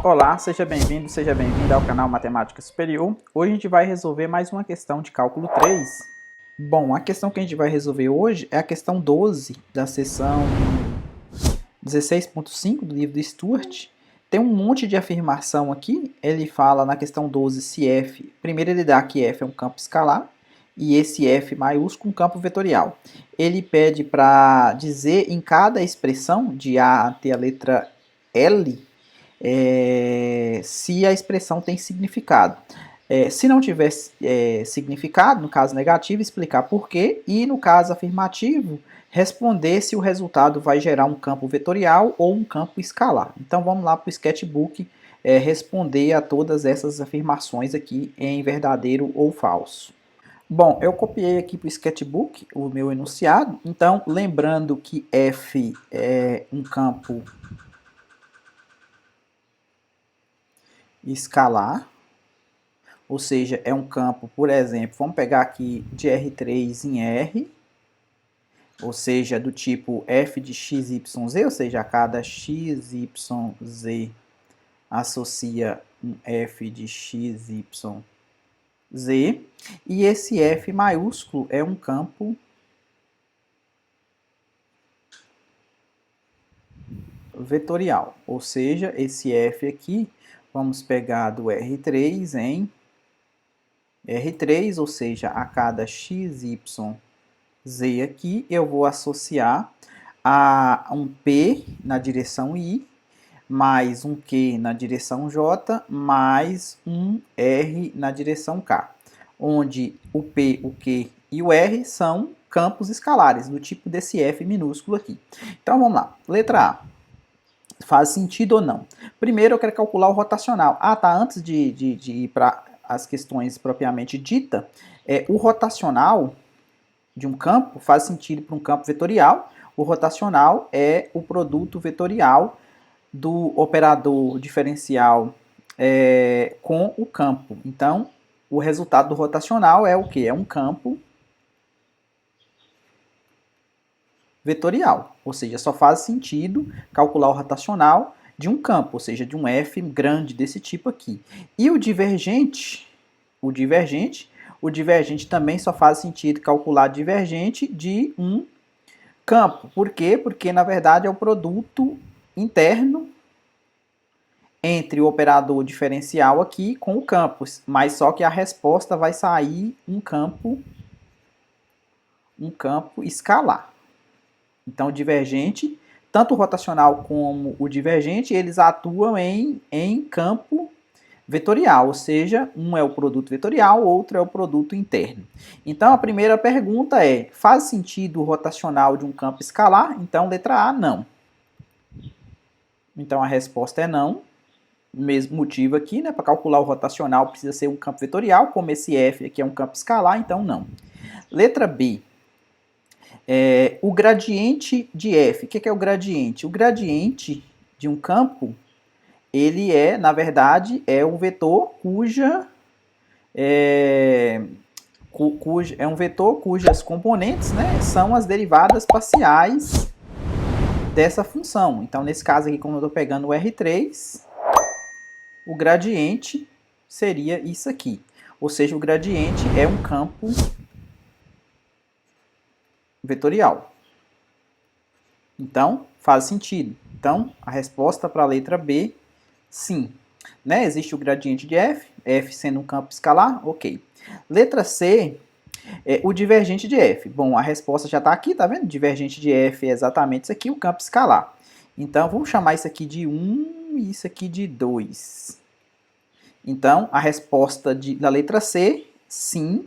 Olá, seja bem-vindo, seja bem-vinda ao canal Matemática Superior. Hoje a gente vai resolver mais uma questão de cálculo 3. Bom, a questão que a gente vai resolver hoje é a questão 12 da seção 16.5 do livro do Stuart. Tem um monte de afirmação aqui. Ele fala na questão 12 se f... Primeiro ele dá que f é um campo escalar e esse f maiúsculo um campo vetorial. Ele pede para dizer em cada expressão, de A até a letra L, se a expressão tem significado. Se não tiver significado, no caso negativo, explicar por quê, e no caso afirmativo, responder se o resultado vai gerar um campo vetorial ou um campo escalar. Então vamos lá para o sketchbook responder a todas essas afirmações aqui em verdadeiro ou falso. Bom, eu copiei aqui para o sketchbook o meu enunciado, então lembrando que f é um campo escalar, ou seja, é um campo, por exemplo, vamos pegar aqui de R3 em R, ou seja, do tipo f de x, y, z, ou seja, a cada x, y, z associa um f de x, y, z, e esse f maiúsculo é um campo vetorial, ou seja, esse f aqui, vamos pegar do R3 em R3, ou seja, a cada x, y, z aqui, eu vou associar a um P na direção I, mais um Q na direção J, mais um R na direção K, onde o P, o Q e o R são campos escalares, do tipo desse F minúsculo aqui. Então vamos lá, letra A. Faz sentido ou não? Primeiro eu quero calcular o rotacional. Ah, tá, antes de ir para as questões propriamente dita, o rotacional de um campo faz sentido para um campo vetorial. O rotacional é o produto vetorial do operador diferencial com o campo. Então, o resultado do rotacional é o quê? É um campo vetorial, ou seja, só faz sentido calcular o rotacional de um campo, ou seja, de um f grande desse tipo aqui. E o divergente também só faz sentido calcular divergente de um campo. Por quê? Porque, na verdade, é o produto interno entre o operador diferencial aqui com o campo, mas só que a resposta vai sair um campo escalar. Então, o divergente, tanto o rotacional como o divergente, eles atuam em campo vetorial, ou seja, um é o produto vetorial, outro é o produto interno. Então, a primeira pergunta é, faz sentido o rotacional de um campo escalar? Então, letra A, não. Então, a resposta é não. Mesmo motivo aqui, né? Para calcular o rotacional precisa ser um campo vetorial, como esse F aqui é um campo escalar, então não. Letra B. O gradiente de F. O que é o gradiente? O gradiente de um campo, ele na verdade, é um vetor um vetor cujas componentes, né, são as derivadas parciais dessa função. Então, nesse caso aqui, como eu estou pegando o R3, o gradiente seria isso aqui. Ou seja, o gradiente é um campo vetorial. Então, faz sentido. Então, a resposta para a letra B, sim. Né? Existe o gradiente de f sendo um campo escalar, ok. Letra C, o divergente de f. Bom, a resposta já está aqui, tá vendo? Divergente de f é exatamente isso aqui, o campo escalar. Então, vamos chamar isso aqui de 1 e isso aqui de 2. Então, a resposta da letra C, sim.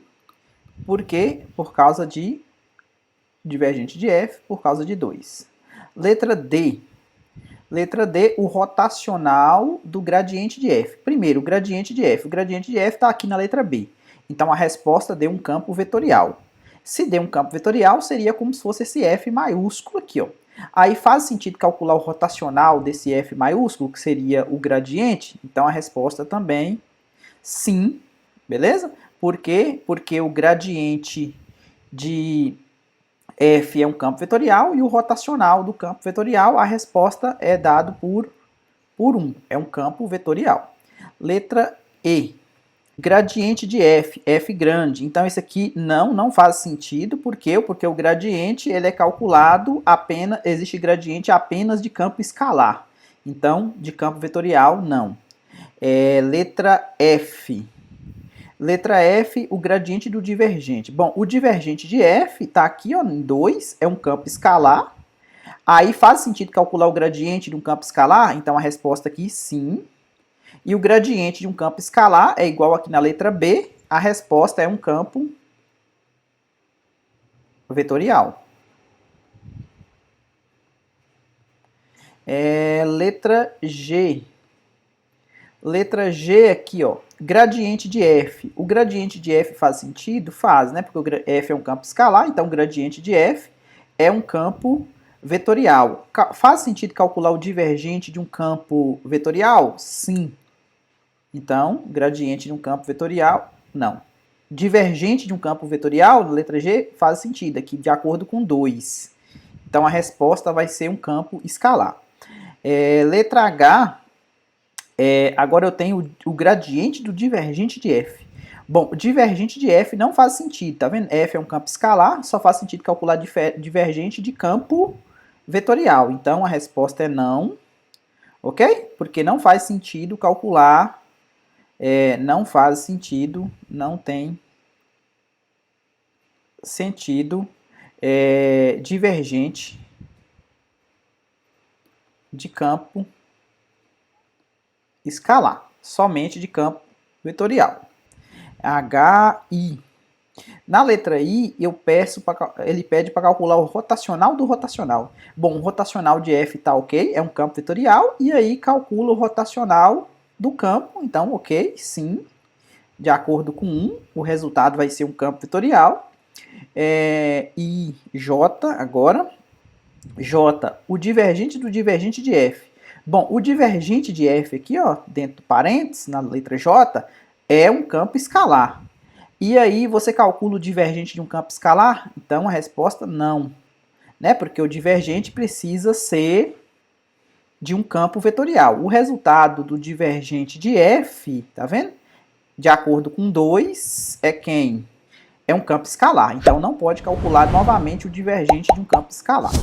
Por quê? Por causa de divergente de f, por causa de 2. Letra D. Letra D, o rotacional do gradiente de f. Primeiro, o gradiente de f. O gradiente de f está aqui na letra B. Então, a resposta deu um campo vetorial. Se der um campo vetorial, seria como se fosse esse f maiúsculo aqui, ó. Aí faz sentido calcular o rotacional desse f maiúsculo, que seria o gradiente? Então, a resposta também, sim. Beleza? Por quê? Porque o gradiente de f é um campo vetorial e o rotacional do campo vetorial, a resposta é dado por por 1. É um campo vetorial. Letra E. Gradiente de f, f grande. Então, isso aqui não faz sentido. Por quê? Porque o gradiente ele é calculado apenas, existe gradiente apenas de campo escalar. Então, de campo vetorial, não. Letra F. Letra F, o gradiente do divergente. Bom, o divergente de f está aqui ó, em 2, é um campo escalar. Aí faz sentido calcular o gradiente de um campo escalar? Então, a resposta aqui, sim. E o gradiente de um campo escalar é igual aqui na letra B, a resposta é um campo vetorial. Letra G. Letra G aqui, ó, gradiente de f. O gradiente de f faz sentido? Faz, né? Porque o f é um campo escalar, então o gradiente de f é um campo vetorial. Faz sentido calcular o divergente de um campo vetorial? Sim. Então, gradiente de um campo vetorial, não. Divergente de um campo vetorial, letra G, faz sentido, aqui de acordo com 2. Então, a resposta vai ser um campo escalar. Letra H, agora eu tenho o gradiente do divergente de f. Bom, o divergente de f não faz sentido, tá vendo? F é um campo escalar, só faz sentido calcular divergente de campo vetorial. Então, a resposta é não, ok? Porque não faz sentido calcular... não faz sentido, não tem sentido divergente de campo escalar, somente de campo vetorial. HI. Na letra I, ele pede para calcular o rotacional do rotacional. Bom, o rotacional de F está ok, é um campo vetorial, e aí calcula o rotacional do campo, então ok, sim, de acordo com 1, o resultado vai ser um campo vetorial. E J agora, J, o divergente do divergente de F. Bom, o divergente de F aqui, ó, dentro do parênteses, na letra J, é um campo escalar. E aí você calcula o divergente de um campo escalar? Então a resposta não, né? Porque o divergente precisa ser de um campo vetorial. O resultado do divergente de F, tá vendo? De acordo com 2, é quem? É um campo escalar. Então não pode calcular novamente o divergente de um campo escalar.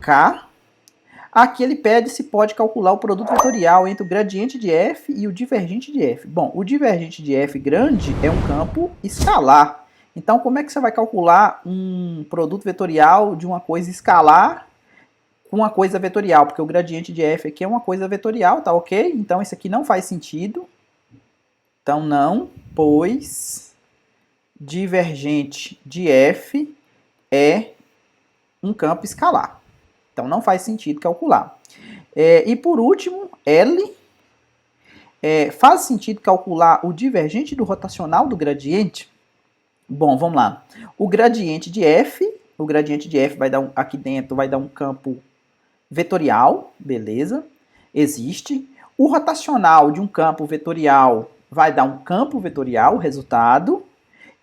K. Aqui ele pede se pode calcular o produto vetorial entre o gradiente de f e o divergente de f. Bom, o divergente de f grande é um campo escalar. Então, como é que você vai calcular um produto vetorial de uma coisa escalar com uma coisa vetorial? Porque o gradiente de f aqui é uma coisa vetorial, tá ok? Então, isso aqui não faz sentido. Então, não, pois divergente de f é um campo escalar. Então, não faz sentido calcular. E por último, L. Faz sentido calcular o divergente do rotacional do gradiente? Bom, vamos lá. O gradiente de f vai dar aqui dentro vai dar um campo vetorial, beleza? Existe. O rotacional de um campo vetorial vai dar um campo vetorial, resultado.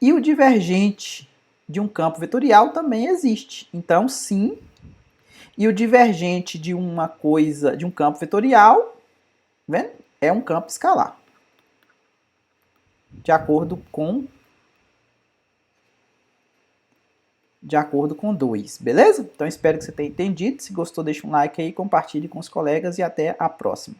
E o divergente de um campo vetorial também existe. Então, sim. E o divergente de uma coisa, de um campo vetorial, vendo? É um campo escalar. De acordo com 2, beleza? Então espero que você tenha entendido. Se gostou, deixa um like aí, compartilhe com os colegas e até a próxima.